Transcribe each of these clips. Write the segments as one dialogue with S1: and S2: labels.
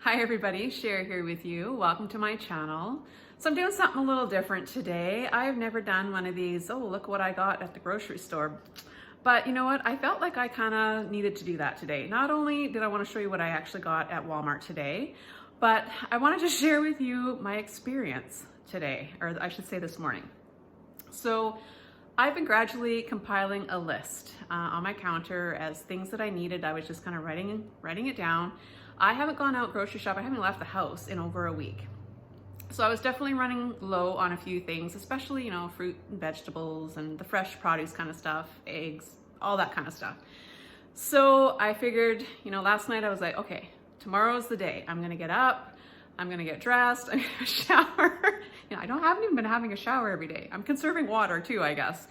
S1: Hi everybody, Cher here with you. Welcome to my channel. So I'm doing something a little different today. I've never done one of these, oh look what I got at the grocery store. But you know what, I felt like I kind of needed to do that today. Not only did I want to show you what I actually got at Walmart today, but I wanted to share with you my experience today, or I should say this morning. So I've been gradually compiling a list on my counter as things that I needed. I was just kind of writing it down. I haven't gone out grocery shop. I haven't left the house in over a week. So I was definitely running low on a few things, especially, fruit and vegetables and the fresh produce kind of stuff, eggs, all that kind of stuff. So I figured, last night I was like, okay, tomorrow's the day. I'm gonna get up, I'm gonna get dressed, I'm gonna shower. I haven't even been having a shower every day. I'm conserving water too, I guess.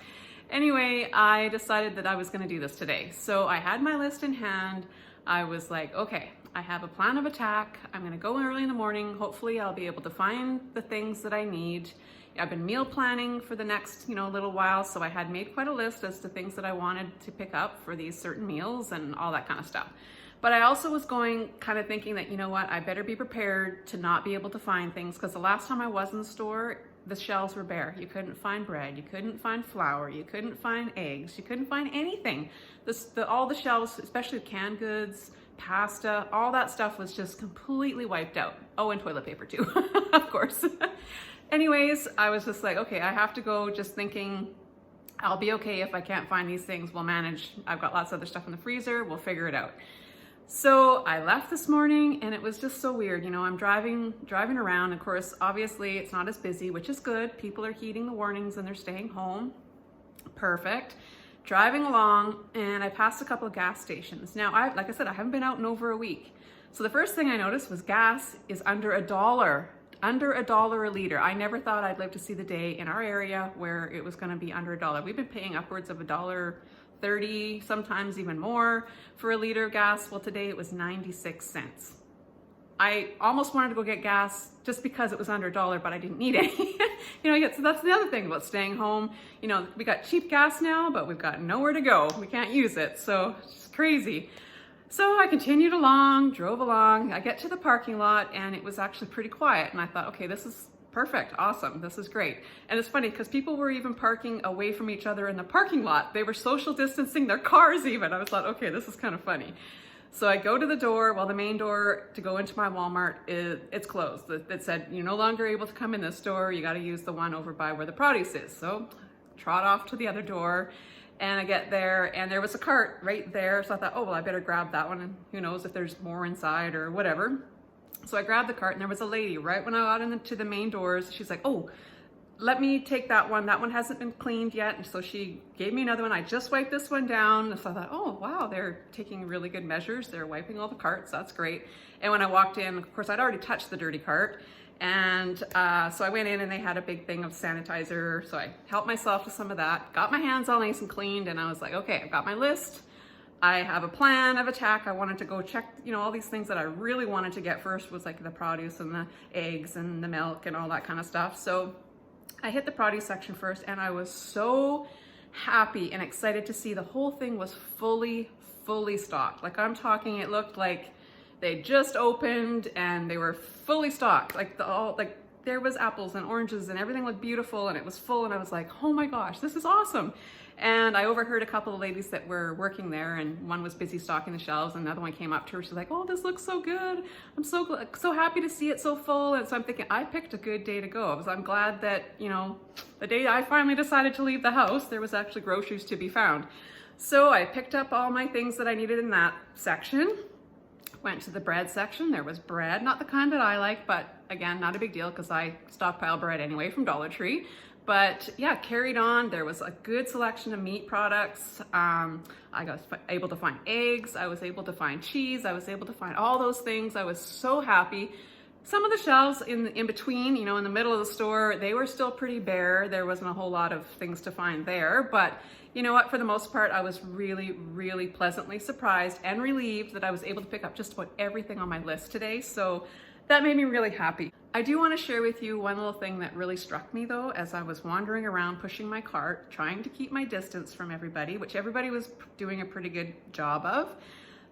S1: Anyway, I decided that I was gonna do this today. So I had my list in hand. I was like, okay, I have a plan of attack. I'm gonna go early in the morning. Hopefully I'll be able to find the things that I need. I've been meal planning for the next, little while. So I had made quite a list as to things that I wanted to pick up for these certain meals and all that kind of stuff. But I also was going kind of thinking that, I better be prepared to not be able to find things, because the last time I was in the store, the shelves were bare. You couldn't find bread, you couldn't find flour, you couldn't find eggs, you couldn't find anything. All the shelves, especially canned goods, pasta, all that stuff was just completely wiped out. Oh, and toilet paper too, of course. Anyways, I was just like, okay, I have to go, just thinking I'll be okay if I can't find these things. We'll manage. I've got lots of other stuff in the freezer. We'll figure it out. So I left this morning and it was just so weird. I'm driving around. Of course, obviously it's not as busy, which is good. People are heeding the warnings and they're staying home. Perfect. Driving along and I passed a couple of gas stations. Now, like I said, I haven't been out in over a week. So the first thing I noticed was gas is under $1 a liter. I never thought I'd live to see the day in our area where it was going to be under $1. We've been paying upwards of $1.30, sometimes even more for a liter of gas. Well, today it was 96 cents. I almost wanted to go get gas just because it was under $1, but I didn't need any. So that's the other thing about staying home. We got cheap gas now, but we've got nowhere to go. We can't use it, so it's crazy. So I continued along, drove along. I get to the parking lot and it was actually pretty quiet. And I thought, okay, this is perfect, awesome, this is great. And it's funny because people were even parking away from each other in the parking lot. They were social distancing their cars even. I was like, okay, this is kind of funny. So I go to the door. Well, the main door to go into my Walmart, it's closed. It said, you're no longer able to come in this door. You got to use the one over by where the produce is. So trot off to the other door and I get there and there was a cart right there. So I thought, oh, well, I better grab that one. And who knows if there's more inside or whatever. So I grabbed the cart and there was a lady right when I got into the main doors. She's like, oh, let me take that one. That one hasn't been cleaned yet. And so she gave me another one. I just wiped this one down. So I thought, oh, wow, they're taking really good measures. They're wiping all the carts. That's great. And when I walked in, of course, I'd already touched the dirty cart. And so I went in and they had a big thing of sanitizer. So I helped myself to some of that, got my hands all nice and cleaned. And I was like, okay, I've got my list. I have a plan of attack. I wanted to go check, all these things that I really wanted to get first was like the produce and the eggs and the milk and all that kind of stuff. So I hit the produce section first and I was so happy and excited to see the whole thing was fully stocked. Like I'm talking, it looked like they just opened and they were fully stocked. There was apples and oranges and everything looked beautiful and it was full and I was like, oh my gosh, this is awesome. And I overheard a couple of ladies that were working there and one was busy stocking the shelves and another one came up to her. She's like, oh, this looks so good. I'm so happy to see it so full. And so I'm thinking, I picked a good day to go. I'm glad that, the day I finally decided to leave the house, there was actually groceries to be found. So I picked up all my things that I needed in that section. Went to the bread section. There was bread, not the kind that I like, but again, not a big deal because I stockpile bread anyway from Dollar Tree. But yeah, carried on. There was a good selection of meat products. I was able to find eggs. I was able to find cheese. I was able to find all those things. I was so happy. Some of the shelves in between, in the middle of the store, they were still pretty bare. There wasn't a whole lot of things to find there. But you know what? For the most part, I was really pleasantly surprised and relieved that I was able to pick up just about everything on my list today. So that made me really happy. I do want to share with you one little thing that really struck me though, as I was wandering around pushing my cart, trying to keep my distance from everybody, which everybody was doing a pretty good job of.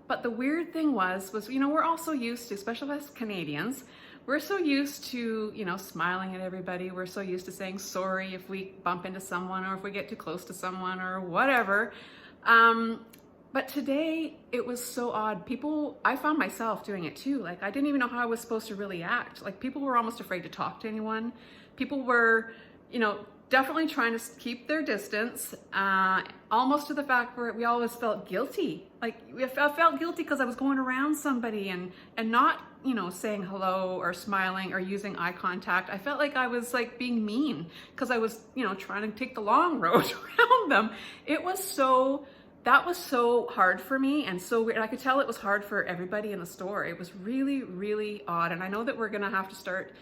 S1: But the weird thing was, you know, we're all so used to, especially as Canadians, we're so used to, you know, smiling at everybody. We're so used to saying sorry if we bump into someone or if we get too close to someone or whatever. But today it was so odd. People, I found myself doing it too. Like, I didn't even know how I was supposed to really act. Like, people were almost afraid to talk to anyone. People were, you know, definitely trying to keep their distance, almost to the fact where we always felt guilty. Like, I felt guilty because I was going around somebody and not, you know, saying hello or smiling or using eye contact. I felt like I was like being mean because I was, you know, trying to take the long road around them. That was so hard for me and so weird. I could tell it was hard for everybody in the store. It was really, really odd. And I know that we're gonna have to start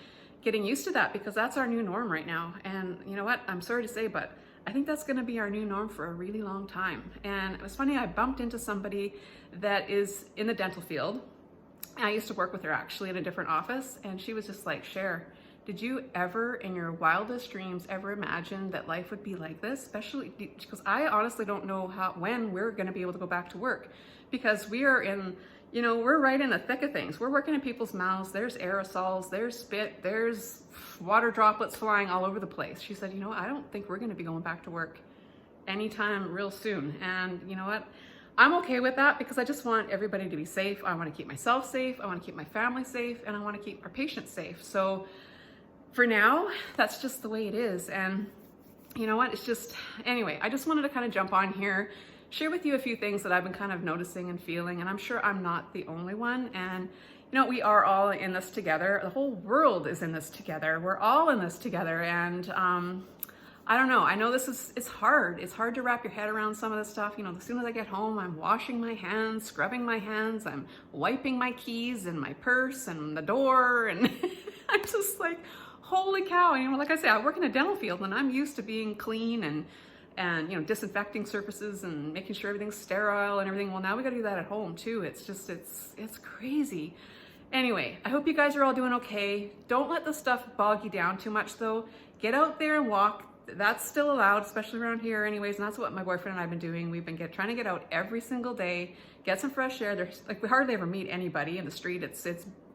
S1: getting used to that because that's our new norm right now. And you know what? I'm sorry to say, but I think that's gonna be our new norm for a really long time. And it was funny, I bumped into somebody that is in the dental field. I used to work with her actually in a different office, and she was just like, Cher, did you ever in your wildest dreams ever imagine that life would be like this? Especially because I honestly don't know when we're gonna be able to go back to work, because we are in, you know, we're right in the thick of things. We're working in people's mouths. There's aerosols, there's spit, there's water droplets flying all over the place. She said, you know, I don't think we're gonna be going back to work anytime real soon. And you know what? I'm okay with that because I just want everybody to be safe. I want to keep myself safe. I want to keep my family safe, and I want to keep our patients safe. So for now, that's just the way it is. And you know what? It's just, anyway, I just wanted to kind of jump on here, share with you a few things that I've been kind of noticing and feeling, and I'm sure I'm not the only one. And you know, we are all in this together. The whole world is in this together. We're all in this together. And I don't know. I know it's hard. It's hard to wrap your head around some of this stuff. You know, as soon as I get home, I'm washing my hands, scrubbing my hands, I'm wiping my keys and my purse and the door. And I'm just like, holy cow. And, you know, like I say, I work in a dental field and I'm used to being clean and, you know, disinfecting surfaces and making sure everything's sterile and everything. Well, now we got to do that at home too. It's just, it's crazy. Anyway, I hope you guys are all doing okay. Don't let this stuff bog you down too much though. Get out there and walk. That's still allowed, especially around here anyways, and that's what my boyfriend and I have been doing. We've been trying to get out every single day, get some fresh air. There's like, we hardly ever meet anybody in the street.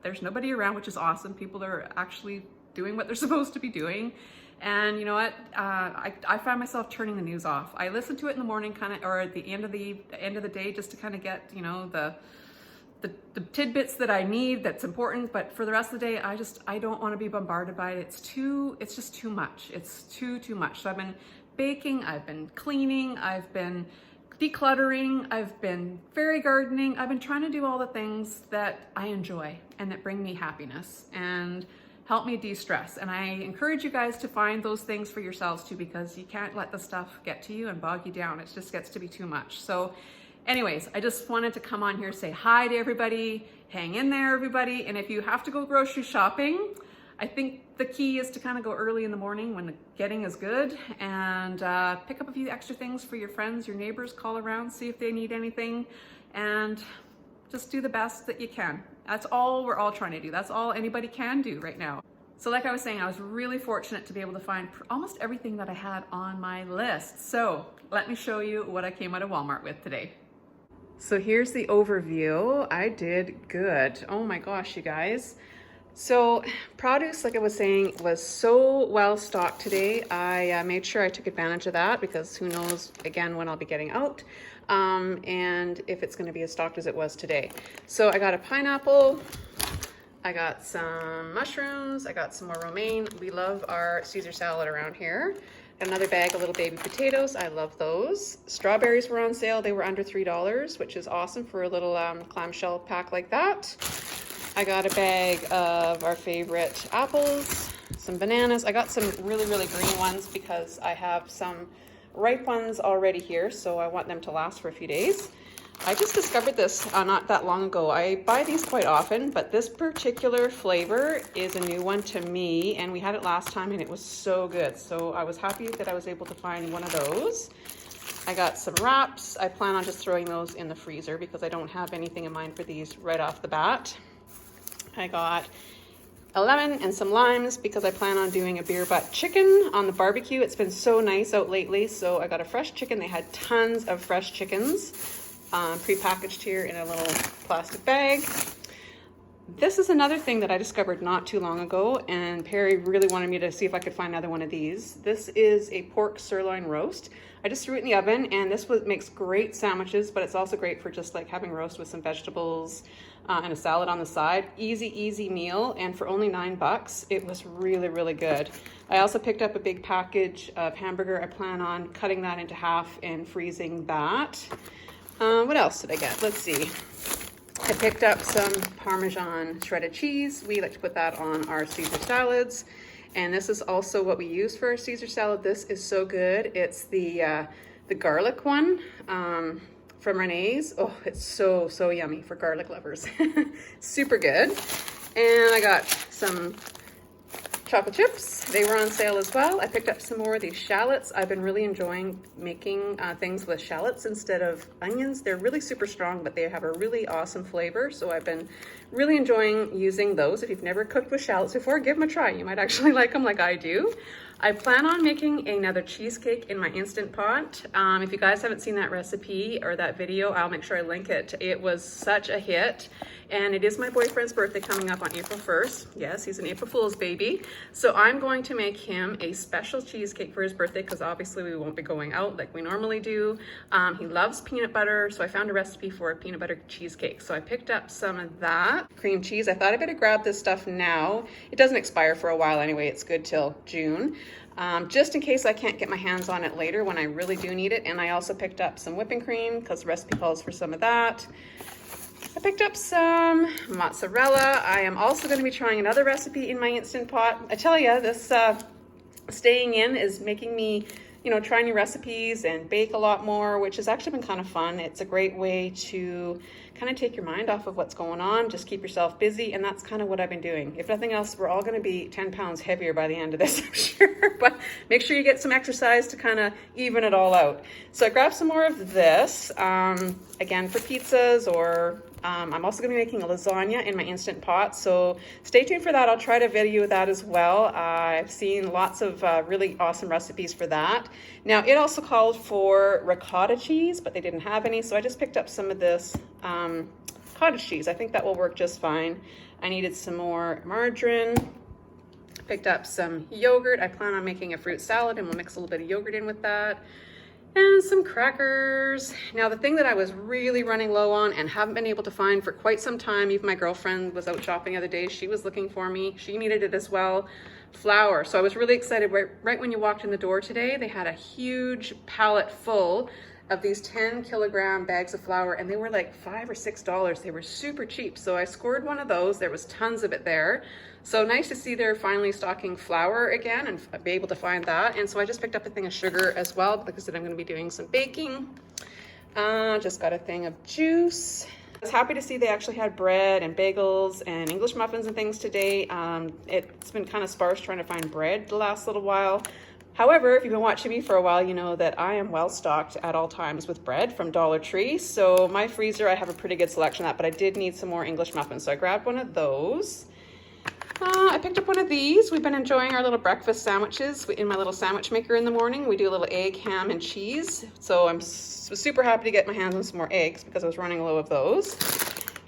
S1: There's nobody around, which is awesome. People are actually doing what they're supposed to be doing. And you know what? I find myself turning the news off. I listen to it in the morning, kind of, or at the end of the day, just to kind of get, you know, the tidbits that I need that's important. But for the rest of the day, I don't want to be bombarded by it. It's just too much. It's too much. So I've been baking, I've been cleaning, I've been decluttering, I've been fairy gardening. I've been trying to do all the things that I enjoy and that bring me happiness and help me de-stress. And I encourage you guys to find those things for yourselves too, because you can't let the stuff get to you and bog you down. It just gets to be too much. So anyways, I just wanted to come on here, say hi to everybody, hang in there, everybody. And if you have to go grocery shopping, I think the key is to kind of go early in the morning when the getting is good and pick up a few extra things for your friends, your neighbors, call around, see if they need anything, and just do the best that you can. That's all we're all trying to do. That's all anybody can do right now. So like I was saying, I was really fortunate to be able to find almost everything that I had on my list. So let me show you what I came out of Walmart with today. So here's the overview. I did good. Oh my gosh, you guys. So produce, like I was saying, was so well stocked today. I made sure I took advantage of that because who knows, again, when I'll be getting out and if it's going to be as stocked as it was today. So I got a pineapple, I got some mushrooms, I got some more romaine. We love our Caesar salad around here. Got another bag of little baby potatoes. I love those. Strawberries were on sale. They were under $3, which is awesome for a little clamshell pack like that. I got a bag of our favorite apples, some bananas. I got some really, really green ones because I have some ripe ones already here, so I want them to last for a few days. I just discovered this not that long ago. I buy these quite often, but this particular flavor is a new one to me, and we had it last time and it was so good. So I was happy that I was able to find one of those. I got some wraps. I plan on just throwing those in the freezer because I don't have anything in mind for these right off the bat. I got a lemon and some limes because I plan on doing a beer butt chicken on the barbecue. It's been so nice out lately, so I got a fresh chicken. They had tons of fresh chickens. pre-packaged here in a little plastic bag. This is another thing that I discovered not too long ago, and Perry really wanted me to see if I could find another one of these. This is a pork sirloin roast. I just threw it in the oven, and this makes great sandwiches, but it's also great for just like having roast with some vegetables and a salad on the side. Easy meal, and for only $9, it was really, really good. I also picked up a big package of hamburger. I plan on cutting that into half and freezing that. What else did I get? Let's see. I picked up some Parmesan shredded cheese. We like to put that on our Caesar salads. And this is also what we use for our Caesar salad. This is so good. It's the garlic one from Renee's. Oh, it's so yummy for garlic lovers. Super good. And I got some chocolate chips. They were on sale as well. I picked up some more of these shallots. I've been really enjoying making things with shallots instead of onions. They're really super strong, but they have a really awesome flavor. So I've been really enjoying using those. If you've never cooked with shallots before, give them a try. You might actually like them like I do. I plan on making another cheesecake in my Instant Pot. If you guys haven't seen that recipe or that video, I'll make sure I link it. It was such a hit. And it is my boyfriend's birthday coming up on April 1st. Yes, he's an April Fool's baby. So I'm going to make him a special cheesecake for his birthday because obviously we won't be going out like we normally do. He loves peanut butter, so I found a recipe for a peanut butter cheesecake. So I picked up some of that. Cream cheese, I thought I better grab this stuff now. It doesn't expire for a while anyway, it's good till June. Just in case I can't get my hands on it later when I really do need it. And I also picked up some whipping cream because the recipe calls for some of that. I picked up some mozzarella. I am also going to be trying another recipe in my Instant Pot. I tell you, this staying in is making me, try new recipes and bake a lot more, which has actually been kind of fun. It's a great way to kind of take your mind off of what's going on, just keep yourself busy, and that's kind of what I've been doing. If nothing else, we're all going to be 10 pounds heavier by the end of this, I'm sure, but make sure you get some exercise to kind of even it all out. So I grabbed some more of this, again, for pizzas, or I'm also going to be making a lasagna in my Instant Pot, so stay tuned for that. I'll try to video that as well. I've seen lots of really awesome recipes for that. Now, it also called for ricotta cheese, but they didn't have any, so I just picked up some of this cottage cheese. I think that will work just fine. I needed some more margarine. Picked up some yogurt. I plan on making a fruit salad, and we'll mix a little bit of yogurt in with that. And some crackers. Now, the thing that I was really running low on and haven't been able to find for quite some time, even my girlfriend was out shopping the other day, she was looking for me, she needed it as well, flour. So I was really excited. Right when you walked in the door today, they had a huge pallet full of these 10 kilogram bags of flour, and they were like $5 or $6. They were super cheap. So I scored one of those. There was tons of it there. So nice to see they're finally stocking flour again and be able to find that. And so I just picked up a thing of sugar as well, because I'm going to be doing some baking. Just got a thing of juice. I was happy to see they actually had bread and bagels and English muffins and things today. It's been kind of sparse trying to find bread the last little while. However, if you've been watching me for a while, you know that I am well stocked at all times with bread from Dollar Tree. So my freezer, I have a pretty good selection of that, but I did need some more English muffins. So I grabbed one of those. I picked up one of these. We've been enjoying our little breakfast sandwiches in my little sandwich maker in the morning. We do a little egg, ham, and cheese. So I'm super happy to get my hands on some more eggs because I was running low of those.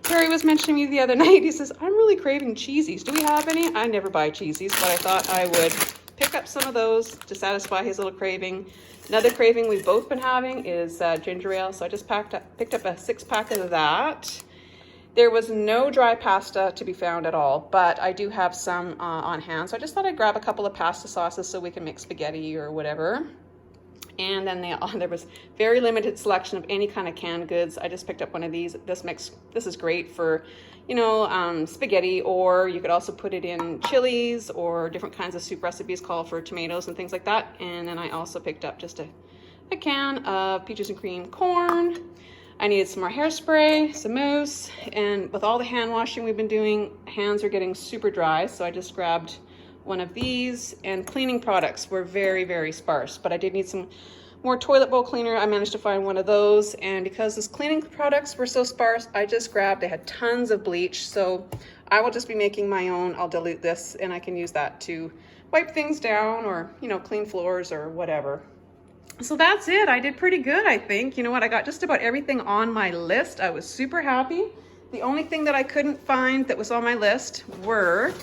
S1: Terry was mentioning me the other night. He says, I'm really craving cheesies. Do we have any? I never buy cheesies, but I thought I would pick up some of those to satisfy his little craving. Another craving we've both been having is ginger ale. So I just picked up a 6-pack of that. There was no dry pasta to be found at all, but I do have some on hand. So I just thought I'd grab a couple of pasta sauces so we can make spaghetti or whatever. And then there was very limited selection of any kind of canned goods. I just picked up one of these. This is great for, spaghetti, or you could also put it in chilies, or different kinds of soup recipes call for tomatoes and things like that. And then I also picked up just a can of peaches and cream corn. I needed some more hairspray, some mousse, and with all the hand washing we've been doing, hands are getting super dry, so I just grabbed one of these. And cleaning products were very, very sparse, but I did need some more toilet bowl cleaner. I managed to find one of those, and because those cleaning products were so sparse, I had tons of bleach, so I will just be making my own. I'll dilute this, and I can use that to wipe things down, or clean floors or whatever. So that's it. I did pretty good, I think. You know what? I got just about everything on my list. I was super happy. The only thing that I couldn't find that was on my list were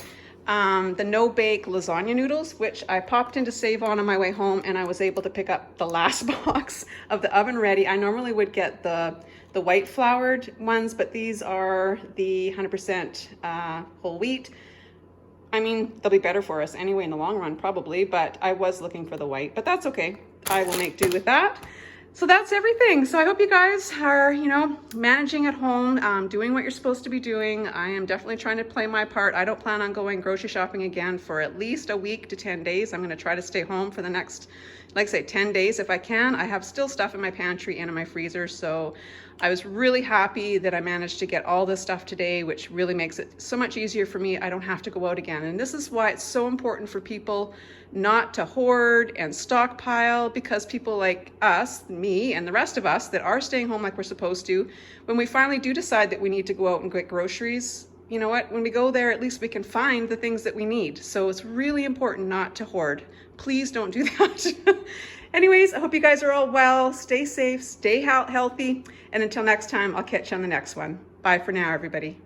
S1: the no-bake lasagna noodles, which I popped into Save On my way home, and I was able to pick up the last box of the oven ready. I normally would get the white floured ones, but these are the 100% whole wheat. I mean, they'll be better for us anyway in the long run, probably, but I was looking for the white, but that's okay. I will make do with that. So that's everything. So I hope you guys are, you know, managing at home, doing what you're supposed to be doing. I am definitely trying to play my part. I don't plan on going grocery shopping again for at least a week to 10 days. I'm going to try to stay home for the next, like I say, 10 days if I can. I have still stuff in my pantry and in my freezer. So I was really happy that I managed to get all this stuff today, which really makes it so much easier for me. I don't have to go out again. And this is why it's so important for people not to hoard and stockpile, because people like us, me, and the rest of us that are staying home like we're supposed to, when we finally do decide that we need to go out and get groceries, you know what, when we go there, at least we can find the things that we need. So it's really important not to hoard. Please don't do that. Anyways, I hope you guys are all well. Stay safe, stay healthy, and until next time, I'll catch you on the next one. Bye for now, everybody.